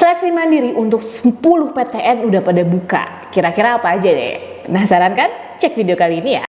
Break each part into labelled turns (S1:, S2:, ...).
S1: Seleksi mandiri untuk 10 PTN udah pada buka. Kira-kira apa aja deh? Penasaran kan? Cek video kali ini ya.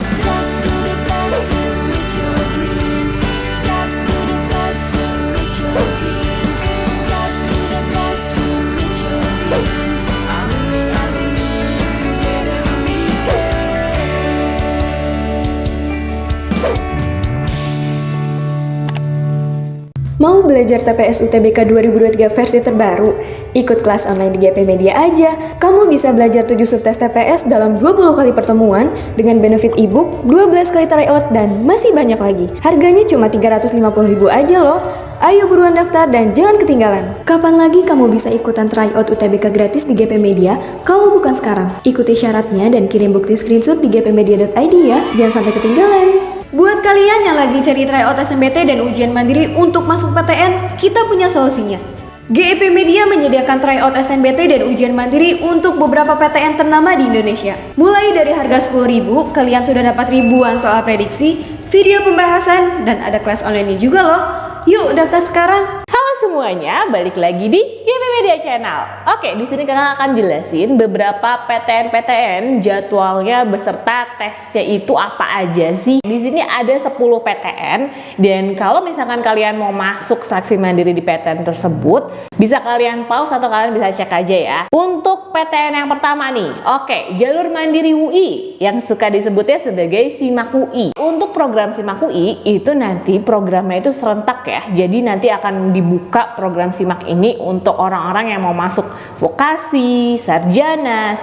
S2: Mau belajar TPS UTBK 2023 versi terbaru? Ikut kelas online di GP Media aja. Kamu bisa belajar 7 subtes TPS dalam 20 kali pertemuan dengan benefit ebook, 12 kali tryout, dan masih banyak lagi. Harganya cuma 350.000 aja loh. Ayo buruan daftar dan jangan ketinggalan. Kapan lagi kamu bisa ikutan tryout UTBK gratis di GP Media kalau bukan sekarang? Ikuti syaratnya dan kirim bukti screenshot di gpmedia.id ya. Jangan sampai ketinggalan. Buat kalian yang lagi cari tryout SNMPT dan ujian mandiri untuk masuk PTN, kita punya solusinya. GEP Media menyediakan tryout SNMPT dan ujian mandiri untuk beberapa PTN ternama di Indonesia. Mulai dari harga 10.000, kalian sudah dapat ribuan soal prediksi, video pembahasan, dan ada kelas online juga loh. Yuk daftar sekarang.
S1: Halo semuanya, balik lagi di GP Media Channel. Oke, di sini kakak akan jelasin beberapa PTN jadwalnya beserta tesnya itu apa aja sih. Di sini ada 10 PTN dan kalau misalkan kalian mau masuk seleksi mandiri di PTN tersebut, bisa kalian pause atau kalian bisa cek aja ya. Untuk PTN yang pertama nih, oke, jalur mandiri UI yang suka disebutnya sebagai SIMAK UI. Untuk program SIMAK UI itu nanti programnya itu serentak ya. Jadi nanti akan dibuka program SIMAK ini untuk orang-orang yang mau masuk vokasi, sarjana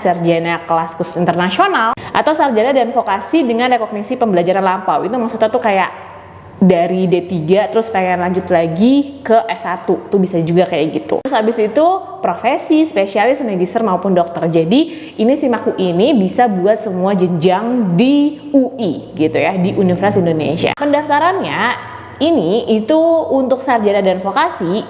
S1: kelas khusus internasional, atau sarjana dan vokasi dengan rekognisi pembelajaran lampau. Itu maksudnya tuh kayak dari D3 terus pengen lanjut lagi ke S1, tuh bisa juga kayak gitu. Terus habis itu profesi, spesialis, magister maupun dokter. Jadi ini SIMAK UI ini bisa buat semua jenjang di UI gitu ya, di Universitas Indonesia. Pendaftarannya ini itu untuk sarjana dan vokasi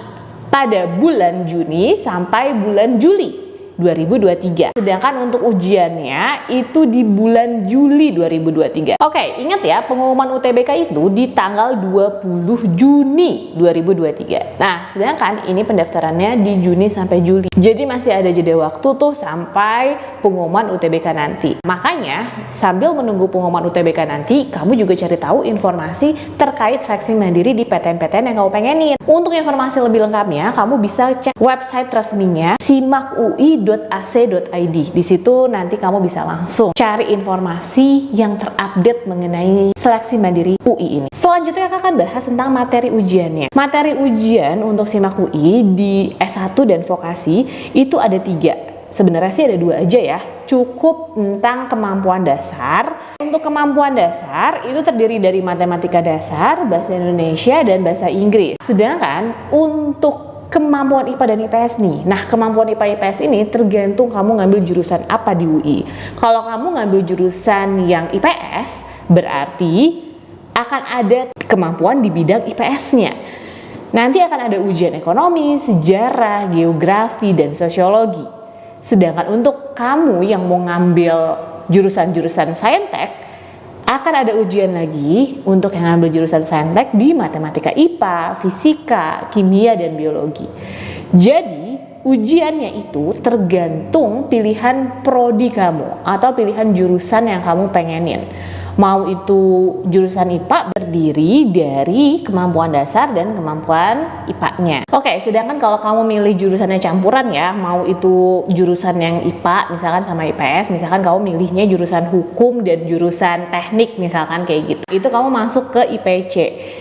S1: pada bulan Juni sampai bulan Juli 2023. Sedangkan untuk ujiannya itu di bulan Juli 2023. Oke, ingat ya, pengumuman UTBK itu di tanggal 20 Juni 2023. Nah, sedangkan ini pendaftarannya di Juni sampai Juli. Jadi masih ada jeda waktu tuh sampai pengumuman UTBK nanti. Makanya, sambil menunggu pengumuman UTBK nanti, kamu juga cari tahu informasi terkait seleksi mandiri di PTN-PTN yang kamu pengenin. Untuk informasi lebih lengkapnya, kamu bisa cek website resminya simakui.ac.id. Di situ nanti kamu bisa langsung cari informasi yang terupdate mengenai seleksi mandiri UI ini. Selanjutnya kakak akan bahas tentang materi ujiannya. Materi ujian untuk SIMAK UI di S1 dan vokasi itu ada 3. Sebenarnya sih ada 2 aja ya. Cukup tentang kemampuan dasar. Untuk kemampuan dasar itu terdiri dari matematika dasar, bahasa Indonesia, dan bahasa Inggris. Sedangkan untuk kemampuan IPA dan IPS nih. Nah, kemampuan IPA IPS ini tergantung kamu ngambil jurusan apa di UI. Kalau kamu ngambil jurusan yang IPS, berarti akan ada kemampuan di bidang IPS-nya. Nanti akan ada ujian ekonomi, sejarah, geografi, dan sosiologi. Sedangkan untuk kamu yang mau ngambil jurusan-jurusan saintek, akan ada ujian lagi untuk yang ngambil jurusan saintek di matematika IPA, fisika, kimia, dan biologi. Jadi, ujiannya itu tergantung pilihan prodi kamu atau pilihan jurusan yang kamu pengenin. Mau itu jurusan IPA terdiri dari kemampuan dasar dan kemampuan IPA-nya. Oke, sedangkan kalau kamu milih jurusannya campuran ya, mau itu jurusan yang IPA misalkan sama IPS, misalkan kamu milihnya jurusan hukum dan jurusan teknik misalkan kayak gitu. Itu kamu masuk ke IPC.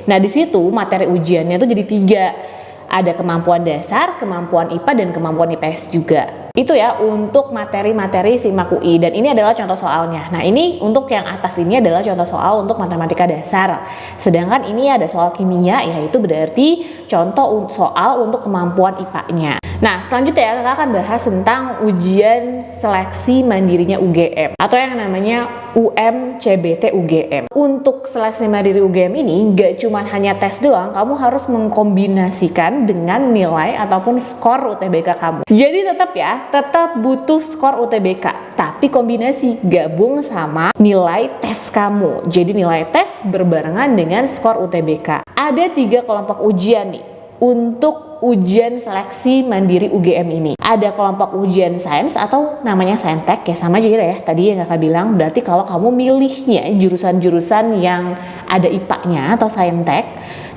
S1: Nah, di situ materi ujiannya tuh jadi 3. Ada kemampuan dasar, kemampuan IPA, dan kemampuan IPS juga. Itu ya untuk materi-materi SIMAK UI, dan ini adalah contoh soalnya. Nah, ini untuk yang atas ini adalah contoh soal untuk matematika dasar. Sedangkan ini ada soal kimia, yaitu berarti contoh soal untuk kemampuan IPA-nya. Nah, selanjutnya kakak akan bahas tentang ujian seleksi mandirinya UGM atau yang namanya UMCBT UGM. Untuk seleksi mandiri UGM ini nggak cuma hanya tes doang, kamu harus mengkombinasikan dengan nilai ataupun skor UTBK kamu. Jadi tetap butuh skor UTBK, tapi kombinasi gabung sama nilai tes kamu. Jadi nilai tes berbarengan dengan skor UTBK. Ada 3 kelompok ujian nih untuk ujian seleksi mandiri UGM ini. Ada kelompok ujian sains atau namanya saintek ya, sama aja ya tadi yang kakak bilang. Berarti kalau kamu milihnya jurusan-jurusan yang ada IPA-nya atau saintek.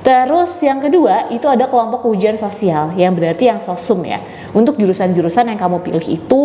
S1: Terus yang kedua itu ada kelompok ujian sosial yang berarti yang sosum ya. Untuk jurusan-jurusan yang kamu pilih itu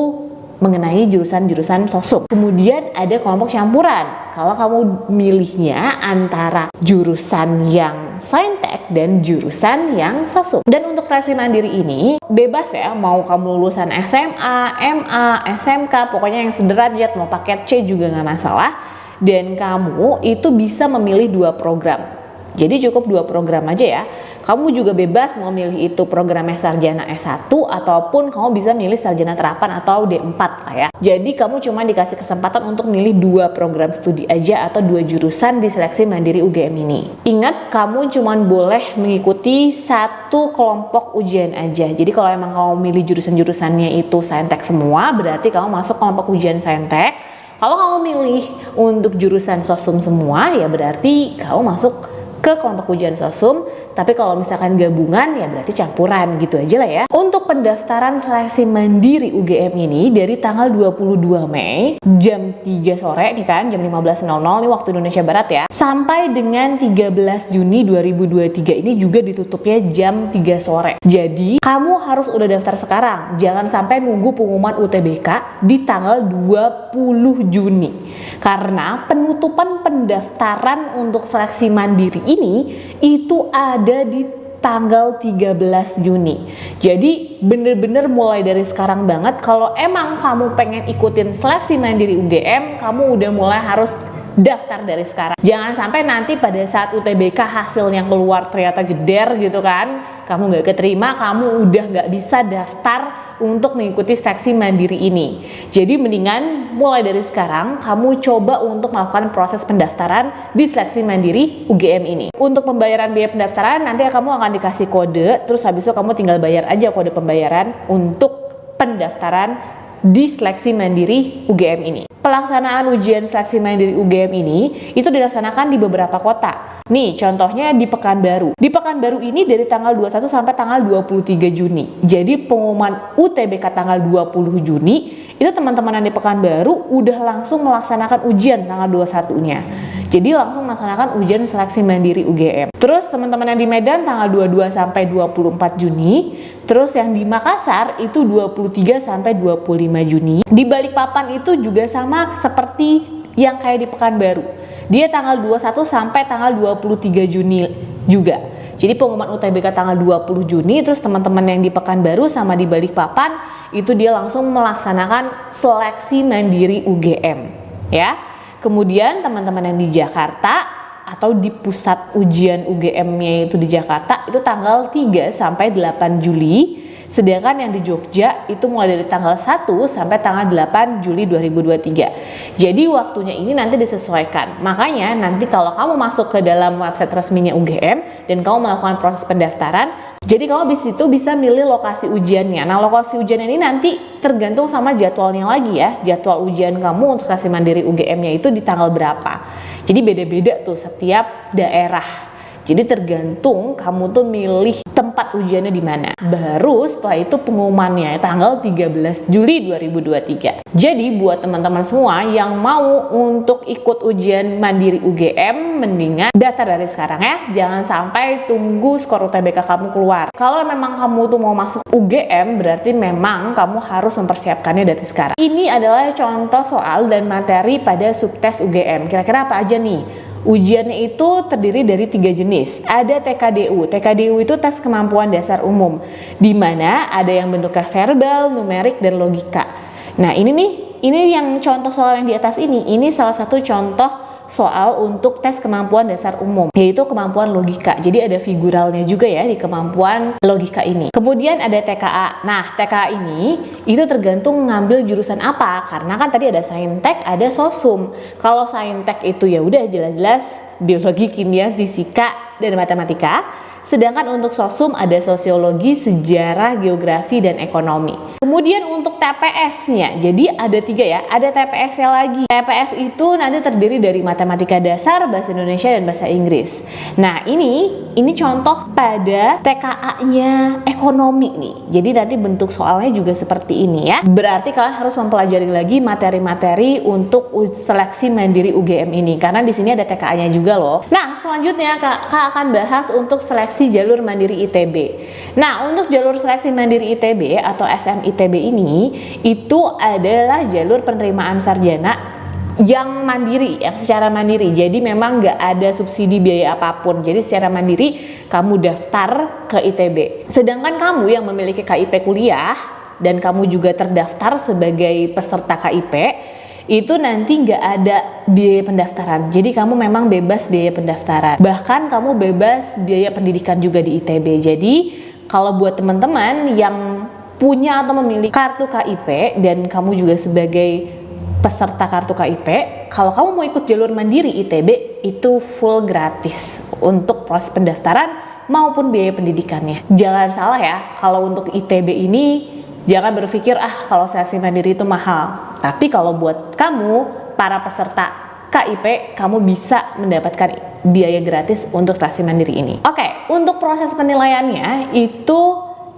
S1: mengenai jurusan-jurusan sosum. Kemudian ada kelompok campuran. Kalau kamu milihnya antara jurusan yang saintek dan jurusan yang sosum. Dan untuk seleksi mandiri ini bebas ya, mau kamu lulusan SMA, MA, SMK, pokoknya yang sederajat, mau paket C juga nggak masalah. Dan kamu itu bisa memilih 2 program. Jadi cukup 2 program aja ya. Kamu juga bebas mau milih itu programnya sarjana S1 ataupun kamu bisa milih sarjana terapan atau D4 lah ya. Jadi kamu cuma dikasih kesempatan untuk milih 2 program studi aja atau 2 jurusan di seleksi mandiri UGM ini. Ingat, kamu cuma boleh mengikuti 1 kelompok ujian aja. Jadi kalau emang kamu milih jurusan-jurusannya itu saintek semua, berarti kamu masuk kelompok ujian saintek. Kalau kamu milih untuk jurusan sosum semua, ya berarti kamu masuk ke kelompok ujian sosum. Tapi kalau misalkan gabungan ya berarti campuran gitu aja lah ya. Untuk pendaftaran seleksi mandiri UGM ini dari tanggal 22 Mei jam 3 sore nih kan, jam 15.00 nih waktu Indonesia Barat ya, sampai dengan 13 Juni 2023 ini juga ditutupnya jam 3 sore. Jadi kamu harus udah daftar sekarang, jangan sampai nunggu pengumuman UTBK di tanggal 20 Juni. Karena penutupan pendaftaran untuk seleksi mandiri ini itu ada di tanggal 13 Juni. Jadi bener-bener mulai dari sekarang banget, kalau emang kamu pengen ikutin seleksi mandiri UGM, kamu udah mulai harus daftar dari sekarang. Jangan sampai nanti pada saat UTBK hasil yang keluar ternyata jeder gitu kan, kamu nggak keterima, kamu udah nggak bisa daftar untuk mengikuti seleksi mandiri ini. Jadi mendingan mulai dari sekarang kamu coba untuk melakukan proses pendaftaran di seleksi mandiri UGM ini. Untuk pembayaran biaya pendaftaran nanti kamu akan dikasih kode, terus habis itu kamu tinggal bayar aja kode pembayaran untuk pendaftaran di seleksi mandiri UGM ini. Pelaksanaan ujian seleksi mandiri UGM ini itu dilaksanakan di beberapa kota. Nih contohnya di Pekanbaru. Di Pekanbaru ini dari tanggal 21 sampai tanggal 23 Juni. Jadi pengumuman UTBK tanggal 20 Juni itu teman-teman yang di Pekanbaru udah langsung melaksanakan ujian tanggal 21-nya. Jadi langsung melaksanakan ujian seleksi mandiri UGM. Terus teman-teman yang di Medan tanggal 22 sampai 24 Juni. Terus yang di Makassar itu 23 sampai 25 Juni. Di Balikpapan itu juga sama seperti yang kayak di Pekanbaru. Dia tanggal 21 sampai tanggal 23 Juni juga. Jadi pengumuman UTBK tanggal 20 Juni, terus teman-teman yang di Pekanbaru sama di Balikpapan itu dia langsung melaksanakan seleksi mandiri UGM ya. Kemudian teman-teman yang di Jakarta atau di pusat ujian UGM-nya itu di Jakarta itu tanggal 3 sampai 8 Juli. Sedangkan yang di Jogja itu mulai dari tanggal 1 sampai tanggal 8 Juli 2023. Jadi waktunya ini nanti disesuaikan. Makanya nanti kalau kamu masuk ke dalam website resminya UGM dan kamu melakukan proses pendaftaran, jadi kamu di situ bisa milih lokasi ujiannya. Nah, lokasi ujian ini nanti tergantung sama jadwalnya lagi ya. Jadwal ujian kamu untuk seleksi mandiri UGM-nya itu di tanggal berapa. Jadi beda-beda tuh setiap daerah. Jadi tergantung kamu tuh milih tempat ujiannya di mana. Baru setelah itu pengumumannya tanggal 13 Juli 2023. Jadi buat teman-teman semua yang mau untuk ikut ujian mandiri UGM, mendingan daftar dari sekarang ya. Jangan sampai tunggu skor UTBK kamu keluar. Kalau memang kamu tuh mau masuk UGM, berarti memang kamu harus mempersiapkannya dari sekarang. Ini adalah contoh soal dan materi pada subtes UGM. Kira-kira apa aja nih? Ujiannya itu terdiri dari 3 jenis. Ada TKDU. TKDU itu tes kemampuan dasar umum, di mana ada yang bentuknya verbal, numerik, dan logika. Nah ini yang contoh soal yang di atas ini salah satu contoh soal untuk tes kemampuan dasar umum, yaitu kemampuan logika. Jadi ada figuralnya juga ya di kemampuan logika ini. Kemudian ada TKA. Nah, TKA ini itu tergantung ngambil jurusan apa, karena kan tadi ada saintek, ada sosum. Kalau saintek itu ya udah jelas-jelas biologi, kimia, fisika, dan matematika. Sedangkan untuk sosum ada sosiologi, sejarah, geografi, dan ekonomi. Kemudian untuk TPS-nya, jadi ada 3 ya, ada TPS-nya lagi. TPS itu nanti terdiri dari matematika dasar, bahasa Indonesia, dan bahasa Inggris. Nah ini contoh pada TKA-nya ekonomi nih. Jadi nanti bentuk soalnya juga seperti ini ya. Berarti kalian harus mempelajari lagi materi-materi untuk seleksi mandiri UGM ini, karena di sini ada TKA-nya juga loh. Nah selanjutnya Kak akan bahas untuk seleksi jalur mandiri ITB. Nah untuk jalur seleksi mandiri ITB atau SMITB ini itu adalah jalur penerimaan sarjana yang mandiri, yang secara mandiri. Jadi memang nggak ada subsidi biaya apapun. Jadi secara mandiri kamu daftar ke ITB. Sedangkan kamu yang memiliki KIP kuliah dan kamu juga terdaftar sebagai peserta KIP, itu nanti nggak ada biaya pendaftaran. Jadi kamu memang bebas biaya pendaftaran. Bahkan kamu bebas biaya pendidikan juga di ITB. Jadi kalau buat teman-teman yang punya atau memiliki kartu KIP dan kamu juga sebagai peserta kartu KIP, kalau kamu mau ikut jalur mandiri ITB itu full gratis untuk proses pendaftaran maupun biaya pendidikannya. Jangan salah ya, kalau untuk ITB ini jangan berpikir kalau seleksi mandiri itu mahal. Tapi kalau buat kamu para peserta KIP, kamu bisa mendapatkan biaya gratis untuk seleksi mandiri ini. Oke, untuk proses penilaiannya itu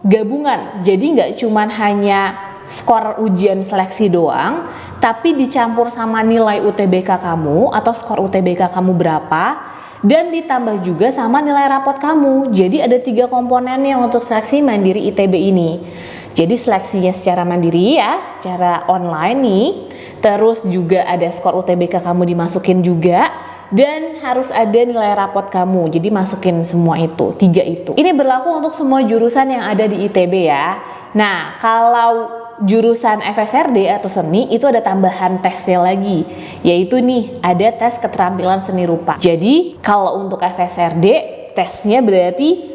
S1: gabungan. Jadi nggak cuman hanya skor ujian seleksi doang, tapi dicampur sama nilai UTBK kamu atau skor UTBK kamu berapa, dan ditambah juga sama nilai rapot kamu. Jadi ada 3 komponennya untuk seleksi mandiri ITB ini. Jadi seleksinya secara mandiri ya, secara online nih. Terus juga ada skor UTBK kamu dimasukin juga, dan harus ada nilai rapot kamu. Jadi masukin semua itu, 3 itu. Ini berlaku untuk semua jurusan yang ada di ITB ya. Nah, kalau jurusan FSRD atau seni itu ada tambahan tesnya lagi, yaitu nih ada tes keterampilan seni rupa. Jadi kalau untuk FSRD tesnya berarti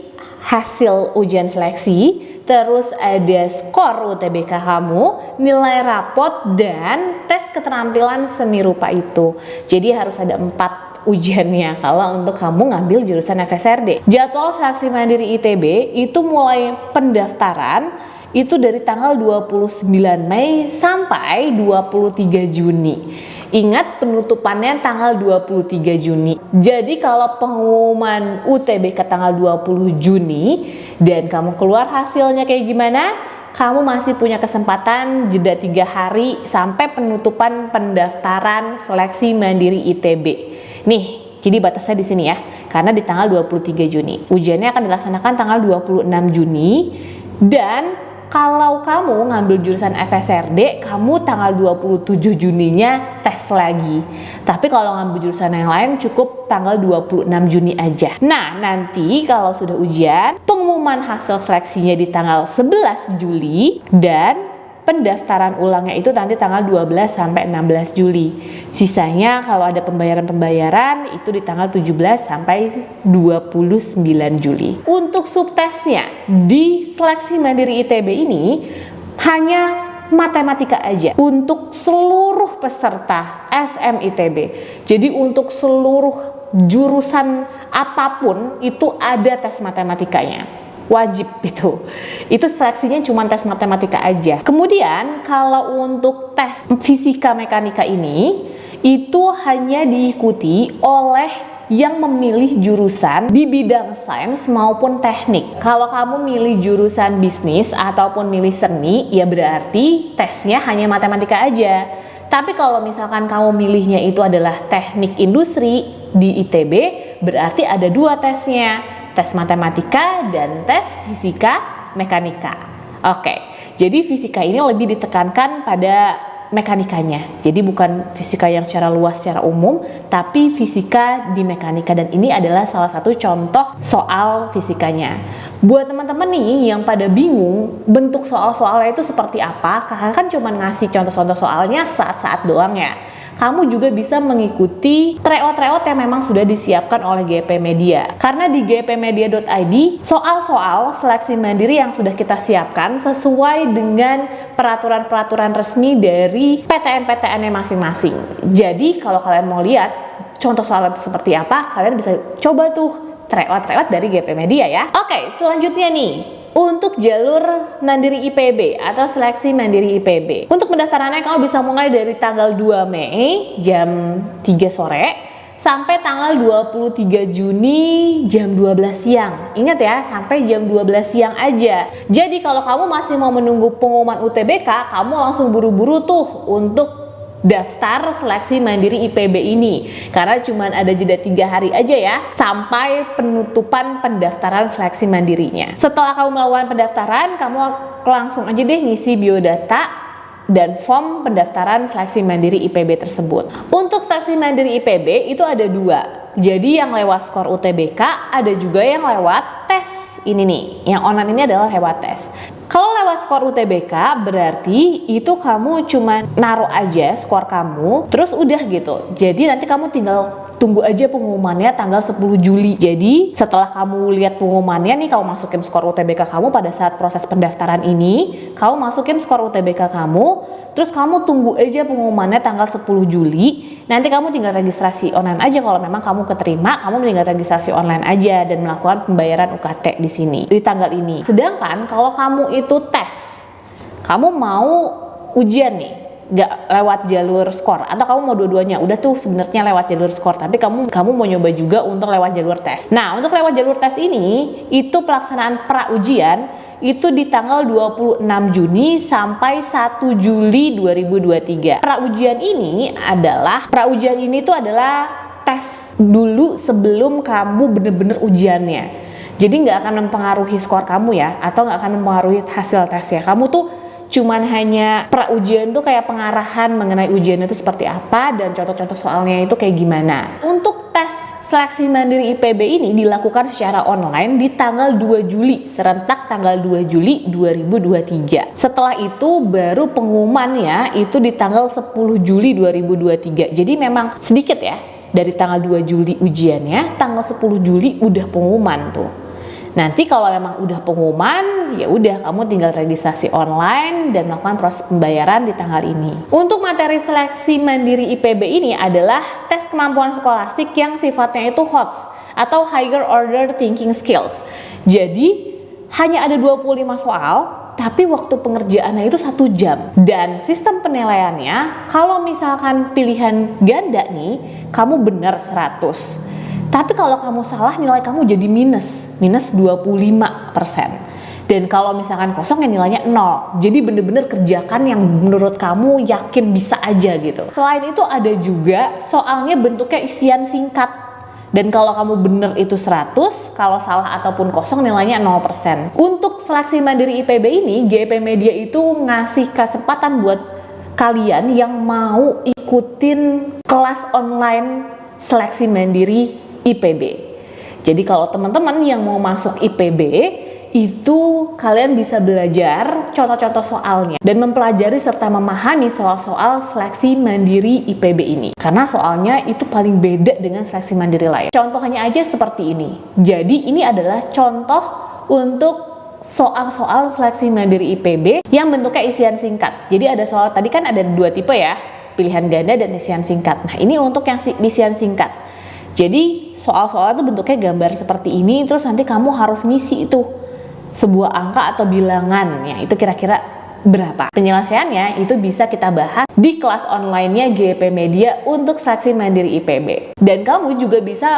S1: hasil ujian seleksi, terus ada skor UTBK kamu, nilai rapot, dan tes keterampilan seni rupa itu. Jadi harus ada 4 ujiannya kalau untuk kamu ngambil jurusan FSRD. Jadwal seleksi mandiri ITB itu mulai pendaftaran itu dari tanggal 29 Mei sampai 23 Juni. Ingat penutupannya tanggal 23 Juni. Jadi kalau pengumuman UTBK tanggal 20 Juni dan kamu keluar hasilnya kayak gimana, kamu masih punya kesempatan jeda 3 hari sampai penutupan pendaftaran seleksi mandiri ITB. Nih, jadi batasnya di sini ya, karena di tanggal 23 Juni. Ujiannya akan dilaksanakan tanggal 26 Juni, dan kalau kamu ngambil jurusan FSRD, kamu tanggal 27 Juninya tes lagi. Tapi kalau ngambil jurusan yang lain cukup tanggal 26 Juni aja. Nah, nanti kalau sudah ujian, pengumuman hasil seleksinya di tanggal 11 Juli dan pendaftaran ulangnya itu nanti tanggal 12 sampai 16 Juli. Sisanya kalau ada pembayaran-pembayaran itu di tanggal 17 sampai 29 Juli. Untuk subtesnya di seleksi mandiri ITB ini hanya matematika aja untuk seluruh peserta SMITB. Jadi untuk seluruh jurusan apapun itu ada tes matematikanya. Wajib itu seleksinya cuma tes matematika aja. Kemudian kalau untuk tes fisika mekanika ini itu hanya diikuti oleh yang memilih jurusan di bidang sains maupun teknik. Kalau kamu milih jurusan bisnis ataupun milih seni, ya berarti tesnya hanya matematika aja. Tapi kalau misalkan kamu milihnya itu adalah teknik industri di ITB, berarti ada 2 tesnya, tes matematika dan tes fisika mekanika. Oke, jadi fisika ini lebih ditekankan pada mekanikanya. Jadi bukan fisika yang secara luas, secara umum, tapi fisika di mekanika, dan ini adalah salah satu contoh soal fisikanya. Buat teman-teman nih yang pada bingung bentuk soal-soalnya itu seperti apa, kakak kan cuma ngasih contoh-contoh soalnya saat-saat doang ya. Kamu juga bisa mengikuti tryout-tryout yang memang sudah disiapkan oleh GP Media. Karena di gpmedia.id, soal-soal seleksi mandiri yang sudah kita siapkan sesuai dengan peraturan-peraturan resmi dari PTN-PTN-nya masing-masing. Jadi kalau kalian mau lihat contoh soal itu seperti apa, kalian bisa coba tuh tryout dari GP Media ya. Oke, selanjutnya nih, untuk jalur Mandiri IPB atau seleksi Mandiri IPB. Untuk pendaftarannya kamu bisa mulai dari tanggal 2 Mei jam 3 sore sampai tanggal 23 Juni jam 12 siang. Ingat ya, sampai jam 12 siang aja. Jadi kalau kamu masih mau menunggu pengumuman UTBK, kamu langsung buru-buru tuh untuk daftar seleksi Mandiri IPB ini, karena cuma ada jeda 3 hari aja ya sampai penutupan pendaftaran seleksi mandirinya. Setelah kamu melakukan pendaftaran, kamu langsung aja deh ngisi biodata dan form pendaftaran seleksi Mandiri IPB tersebut. Untuk seleksi Mandiri IPB itu ada 2. Jadi yang lewat skor UTBK, ada juga yang lewat tes ini nih. Yang online ini adalah lewat tes. Kalau lewat skor UTBK berarti itu kamu cuma naruh aja skor kamu, terus udah gitu. Jadi nanti kamu tinggal tunggu aja pengumumannya tanggal 10 Juli. Jadi setelah kamu lihat pengumumannya nih, kamu masukin skor UTBK kamu pada saat proses pendaftaran ini, kamu masukin skor UTBK kamu, terus kamu tunggu aja pengumumannya tanggal 10 Juli. Nanti kamu tinggal registrasi online aja. Kalau memang kamu keterima, kamu tinggal registrasi online aja dan melakukan pembayaran UKT di sini di tanggal ini. Sedangkan kalau kamu itu tes, kamu mau ujian nih, nggak lewat jalur skor, atau kamu mau dua-duanya, udah tuh sebenarnya lewat jalur skor, tapi kamu mau nyoba juga untuk lewat jalur tes. Nah, untuk lewat jalur tes ini, itu pelaksanaan pra ujian itu di tanggal 26 Juni sampai 1 Juli 2023. Pra ujian ini tuh adalah tes dulu sebelum kamu bener-bener ujiannya. Jadi nggak akan mempengaruhi skor kamu ya, atau nggak akan mempengaruhi hasil tesnya. Kamu tuh cuman hanya pra ujian tuh kayak pengarahan mengenai ujian itu seperti apa dan contoh-contoh soalnya itu kayak gimana. Untuk tes seleksi Mandiri IPB ini dilakukan secara online di tanggal 2 Juli, serentak tanggal 2 Juli 2023. Setelah itu baru pengumumannya itu di tanggal 10 Juli 2023. Jadi memang sedikit ya, dari tanggal 2 Juli ujiannya, tanggal 10 Juli udah pengumuman tuh. Nanti kalau memang udah pengumuman, ya udah kamu tinggal registrasi online dan melakukan proses pembayaran di tanggal ini. Untuk materi seleksi Mandiri IPB ini adalah tes kemampuan skolastik yang sifatnya itu HOTS atau Higher Order Thinking Skills. Jadi hanya ada 25 soal, tapi waktu pengerjaannya itu 1 jam. Dan sistem penilaiannya, kalau misalkan pilihan ganda nih, kamu benar 100. Tapi kalau kamu salah, nilai kamu jadi minus 25%. Dan kalau misalkan kosong, ya nilainya 0. Jadi bener-bener kerjakan yang menurut kamu yakin bisa aja gitu. Selain itu ada juga soalnya bentuknya isian singkat. Dan kalau kamu bener itu 100, kalau salah ataupun kosong nilainya 0%. Untuk seleksi Mandiri IPB ini, GP Media itu ngasih kesempatan buat kalian yang mau ikutin kelas online seleksi Mandiri IPB. Jadi kalau teman-teman yang mau masuk IPB, itu kalian bisa belajar contoh-contoh soalnya dan mempelajari serta memahami soal-soal seleksi Mandiri IPB ini. Karena soalnya itu paling beda dengan seleksi mandiri lain. Contohnya aja seperti ini. Jadi ini adalah contoh untuk soal-soal seleksi Mandiri IPB yang bentuknya isian singkat. Jadi ada soal, tadi kan ada 2 tipe ya, pilihan ganda dan isian singkat. Nah, ini untuk yang isian singkat. Jadi soal-soal itu bentuknya gambar seperti ini, terus nanti kamu harus ngisi itu sebuah angka atau bilangan, ya itu kira-kira berapa. Penyelesaiannya itu bisa kita bahas di kelas online-nya GP Media untuk seleksi Mandiri IPB. Dan kamu juga bisa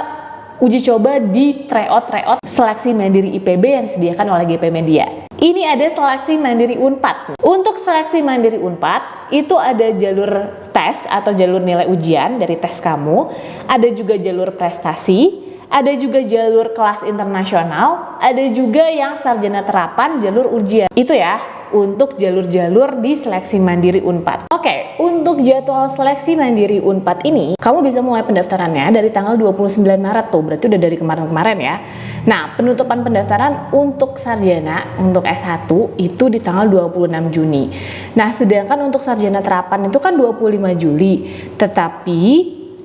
S1: uji coba di tryout seleksi Mandiri IPB yang disediakan oleh GP Media. Ini ada seleksi Mandiri Unpad. Untuk seleksi Mandiri Unpad itu ada jalur tes atau jalur nilai ujian dari tes kamu, ada juga jalur prestasi, ada juga jalur kelas internasional, ada juga yang sarjana terapan jalur ujian. Itu ya untuk jalur-jalur di seleksi Mandiri Unpad. Oke, untuk jadwal seleksi Mandiri Unpad ini, kamu bisa mulai pendaftarannya dari tanggal 29 Maret tuh, berarti udah dari kemarin-kemarin ya. Nah, penutupan pendaftaran untuk sarjana, untuk S1 itu di tanggal 26 Juni. Nah, sedangkan untuk sarjana terapan itu kan 25 Juli. Tetapi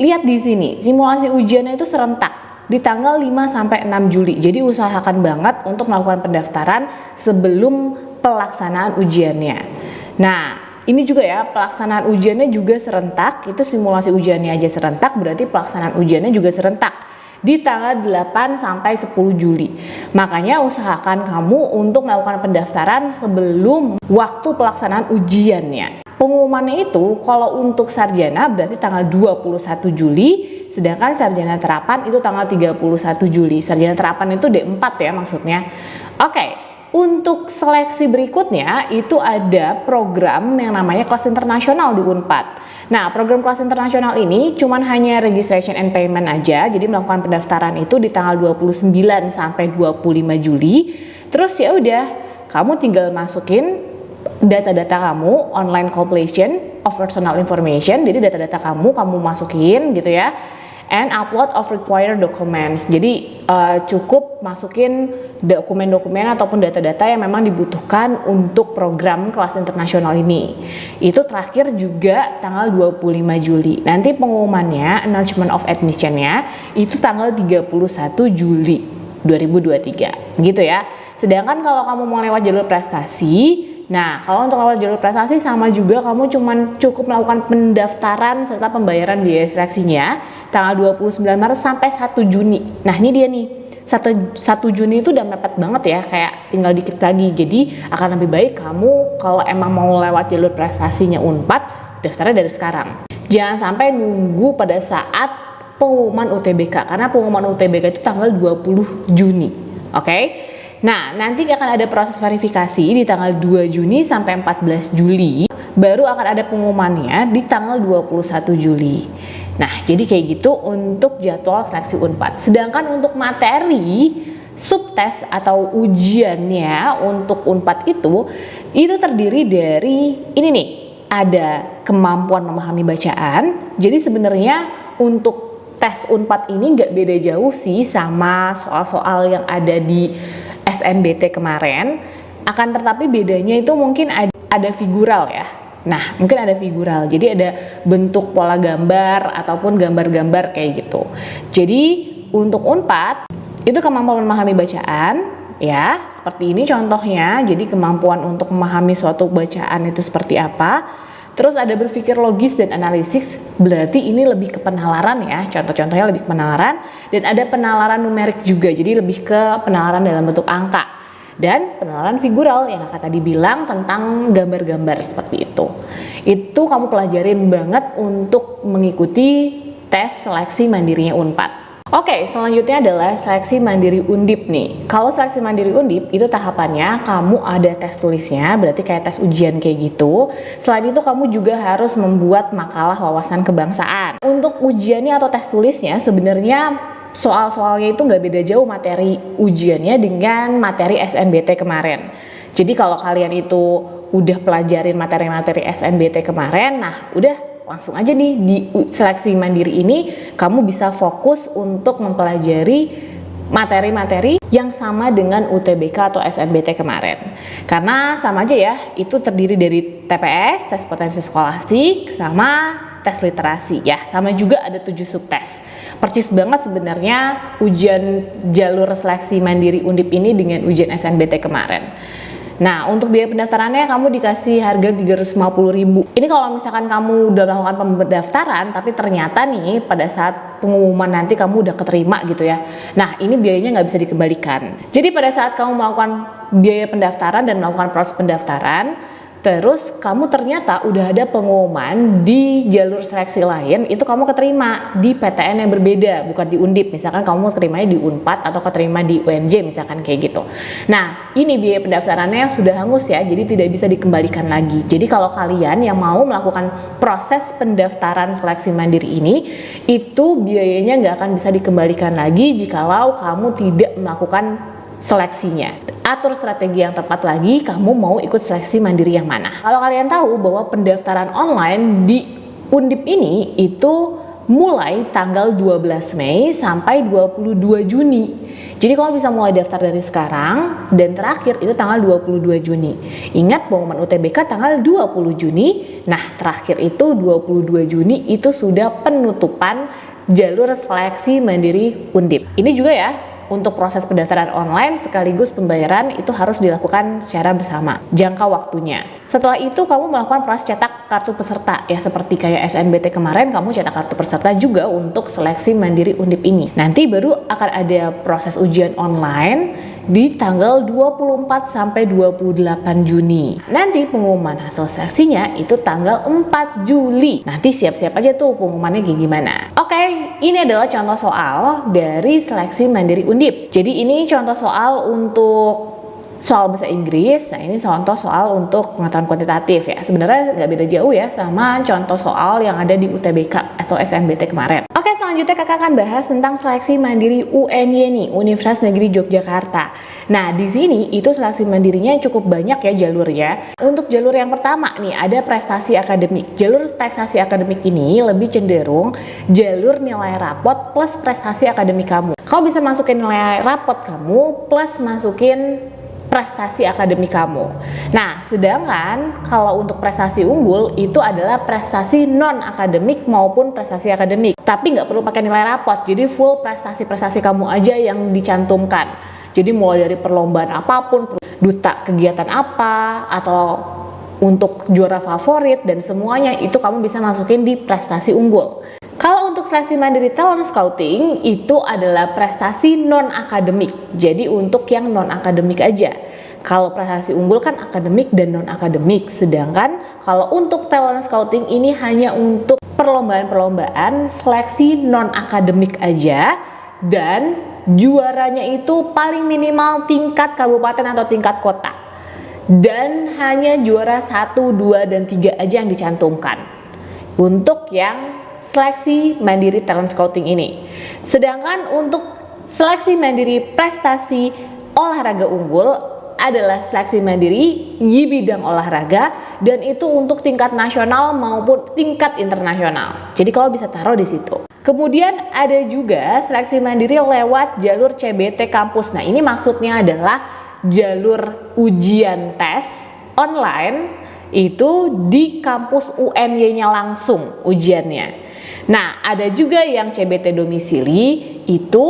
S1: lihat di sini, simulasi ujiannya itu serentak di tanggal 5 sampai 6 Juli. Jadi usahakan banget untuk melakukan pendaftaran sebelum pelaksanaan ujiannya. Nah, ini juga ya, pelaksanaan ujiannya juga serentak. Itu simulasi ujiannya aja serentak, berarti pelaksanaan ujiannya juga serentak. di tanggal 8 sampai 10 Juli. Makanya usahakan kamu untuk melakukan pendaftaran sebelum waktu pelaksanaan ujiannya. Pengumumannya itu kalau untuk sarjana berarti tanggal 21 Juli, sedangkan sarjana terapan itu tanggal 31 Juli. Sarjana terapan itu D4 ya maksudnya. Oke. Untuk seleksi berikutnya itu ada program yang namanya kelas internasional di Unpad. Nah, program kelas internasional ini cuman hanya registration and payment aja. Jadi melakukan pendaftaran itu di tanggal 29 sampai 25 Juli. Terus ya udah, kamu tinggal masukin data-data kamu, online completion of personal information. Jadi data-data kamu masukin gitu ya. And upload of required documents. Jadi cukup masukin dokumen-dokumen ataupun data-data yang memang dibutuhkan untuk program kelas internasional ini. Itu terakhir juga tanggal 25 Juli. Nanti pengumumannya, announcement of admission-nya itu tanggal 31 Juli 2023. Gitu ya. Sedangkan kalau kamu mau lewat jalur prestasi, nah, kalau untuk lewat jalur prestasi sama juga kamu cukup melakukan pendaftaran serta pembayaran biaya seleksinya tanggal 29 Maret sampai 1 Juni. Nah, ini dia nih. 1 Juni itu udah mepet banget ya, kayak tinggal dikit lagi. Jadi, akan lebih baik kamu kalau emang mau lewat jalur prestasinya Unpad, daftarnya dari sekarang. Jangan sampai nunggu pada saat pengumuman UTBK, karena pengumuman UTBK itu tanggal 20 Juni. Oke? Nah, nanti akan ada proses verifikasi di tanggal 2 Juni sampai 14 Juli. Baru akan ada pengumumannya di tanggal 21 Juli. Nah, jadi kayak gitu untuk jadwal seleksi Unpad. Sedangkan untuk materi subtes atau ujiannya untuk Unpad itu terdiri dari ini nih. Ada kemampuan memahami bacaan. Jadi sebenarnya untuk tes Unpad ini nggak beda jauh sih sama soal-soal yang ada di SNBT kemarin, akan tetapi bedanya itu mungkin ada figural ya. Nah, mungkin ada figural, jadi ada bentuk pola gambar ataupun gambar-gambar kayak gitu. Jadi untuk Unpad itu kemampuan memahami bacaan ya, seperti ini contohnya. Jadi kemampuan untuk memahami suatu bacaan itu seperti apa. Terus ada berpikir logis dan analisis, berarti ini lebih ke penalaran ya, contoh-contohnya lebih ke penalaran. Dan ada penalaran numerik juga, jadi lebih ke penalaran dalam bentuk angka. Dan penalaran figural yang kakak tadi bilang tentang gambar-gambar seperti itu. Itu kamu pelajarin banget untuk mengikuti tes seleksi mandirinya Unpad. Oke, selanjutnya adalah seleksi mandiri Undip nih. Kalau seleksi mandiri Undip itu tahapannya kamu ada tes tulisnya, berarti kayak tes ujian kayak gitu. Selain itu kamu juga harus membuat makalah wawasan kebangsaan. Untuk ujiannya atau tes tulisnya sebenarnya soal-soalnya itu nggak beda jauh materi ujiannya dengan materi SNBT kemarin. Jadi kalau kalian itu udah pelajarin materi-materi SNBT kemarin, nah udah langsung aja nih di seleksi mandiri ini kamu bisa fokus untuk mempelajari materi-materi yang sama dengan UTBK atau SNBT kemarin. Karena sama aja ya, itu terdiri dari TPS, tes potensi skolastik, sama tes literasi ya. Sama juga ada 7 subtes. Percis banget sebenarnya ujian jalur seleksi mandiri Undip ini dengan ujian SNBT kemarin. Nah, untuk biaya pendaftarannya kamu dikasih harga 350.000. Ini kalau misalkan kamu udah melakukan pendaftaran tapi ternyata nih pada saat pengumuman nanti kamu udah keterima gitu ya. Nah, ini biayanya nggak bisa dikembalikan. Jadi pada saat kamu melakukan biaya pendaftaran dan melakukan proses pendaftaran, terus kamu ternyata udah ada pengumuman di jalur seleksi lain, itu kamu keterima di PTN yang berbeda, bukan di Undip. Misalkan kamu keterimanya di Unpad atau keterima di UNJ misalkan kayak gitu. Nah, ini biaya pendaftarannya sudah hangus ya, jadi tidak bisa dikembalikan lagi. Jadi kalau kalian yang mau melakukan proses pendaftaran seleksi mandiri ini, itu biayanya nggak akan bisa dikembalikan lagi jikalau kamu tidak melakukan seleksinya. Atur strategi yang tepat lagi, kamu mau ikut seleksi mandiri yang mana. Kalau kalian tahu bahwa pendaftaran online di Undip ini itu mulai tanggal 12 Mei sampai 22 Juni. Jadi kamu bisa mulai daftar dari sekarang dan terakhir itu tanggal 22 Juni. Ingat pengumuman UTBK tanggal 20 Juni. Nah, terakhir itu 22 Juni itu sudah penutupan jalur seleksi mandiri Undip. Ini juga ya, untuk proses pendaftaran online sekaligus pembayaran itu harus dilakukan secara bersama, jangka waktunya. Setelah itu kamu melakukan proses cetak kartu peserta ya, seperti kayak SNBT kemarin kamu cetak kartu peserta juga untuk seleksi mandiri Undip ini. Nanti baru akan ada proses ujian online di tanggal 24 sampai 28 Juni. Nanti pengumuman hasil seleksinya itu tanggal 4 Juli. Nanti siap-siap aja tuh pengumumannya kayak gimana. Oke, ini adalah contoh soal dari seleksi mandiri Undip. Jadi ini contoh soal untuk soal bahasa Inggris. Nah, ini contoh soal untuk pengetahuan kuantitatif ya. Sebenarnya nggak beda jauh ya sama contoh soal yang ada di UTBK atau SNBT kemarin. Oke, selanjutnya kakak akan bahas tentang seleksi mandiri UNY nih, Universitas Negeri Yogyakarta. Nah, di sini itu seleksi mandirinya cukup banyak ya jalurnya. Untuk jalur yang pertama nih ada prestasi akademik. Jalur prestasi akademik ini lebih cenderung jalur nilai rapot plus prestasi akademik kamu. Kamu bisa masukin nilai rapot kamu plus masukin prestasi akademik kamu. Nah, sedangkan kalau untuk prestasi unggul itu adalah prestasi non akademik maupun prestasi akademik. Tapi nggak perlu pakai nilai rapot, jadi full prestasi-prestasi kamu aja yang dicantumkan. Jadi mulai dari perlombaan apapun, duta kegiatan apa, atau untuk juara favorit dan semuanya itu kamu bisa masukin di prestasi unggul. Kalau untuk seleksi mandiri talent scouting itu adalah prestasi non akademik. Jadi untuk yang non akademik aja. Kalau prestasi unggul kan akademik dan non akademik. Sedangkan kalau untuk talent scouting ini hanya untuk perlombaan-perlombaan seleksi non akademik aja, dan juaranya itu paling minimal tingkat kabupaten atau tingkat kota. Dan hanya juara 1, 2, dan 3 aja yang dicantumkan. Untuk yang seleksi mandiri talent scouting ini. Sedangkan untuk seleksi mandiri prestasi olahraga unggul adalah seleksi mandiri di bidang olahraga, dan itu untuk tingkat nasional maupun tingkat internasional. Jadi kalau bisa taruh di situ. Kemudian ada juga seleksi mandiri lewat jalur CBT kampus. Nah, ini maksudnya adalah jalur ujian tes online itu di kampus UNY-nya langsung ujiannya. Nah, ada juga yang CBT domisili itu